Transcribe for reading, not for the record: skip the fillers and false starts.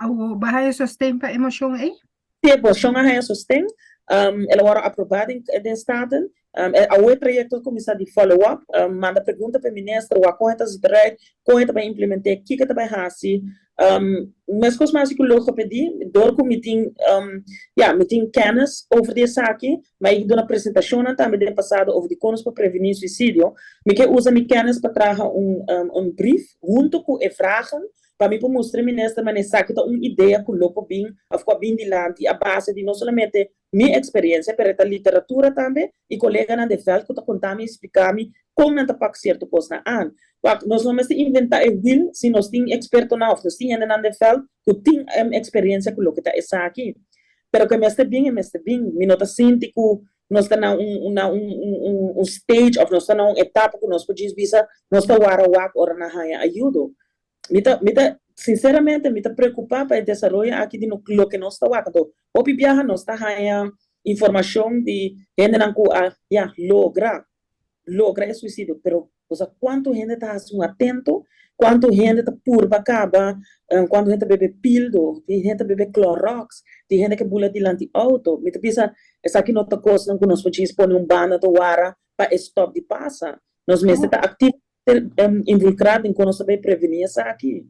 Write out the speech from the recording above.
O bahaya sosten para emoção aí? Sim, emoção a haya sosten. Ela era aprovada em staten. O projeto começa de follow-up, manda pergunta para o ministro, o correta se trai, correta para implementar, o que que vai haci. Mas coisas mais que eu logo pedi, door com meeting, meeting kennis over de esaki, mas eu dou uma apresentação também de passado over de conos para prevenir suicídio. Me que usa minha kennis para trazer brief, junto com a vragen, para mim mostrar ministro, mas esaki tá uma ideia que logo bem, of com bem de lá, a base de não somente minha experiência, mas a literatura também, e colega na de veld que tá contando e explicar me como não tá para certo coisa na nós não vamos inventar o wiel se nós temos experto na nós temos na de veld que tem experiência com o que tá essa aqui, pero que mestre bem, me nota sinto que nós está na stage of nós está na etapa que nós podemos visa nós está wara ora na haya ajuda sinceramente me está preocupado para o desenvolvimento aqui de no que nós está wara o viaja nós está haya informação de gente não logra el suicidio, pero o sea, ¿cuánta gente está atento? ¿Cuánta gente está purba acaba? ¿Cuánta gente bebe pildo? ¿Hay gente bebe Clorox? ¿Hay gente que bula delante auto? Me pensa, essa aqui não está coisa que nós podemos pôr banda do ara para stop de passa. Nós mesmo está ativo involucrado em como saber prevenir essa aqui.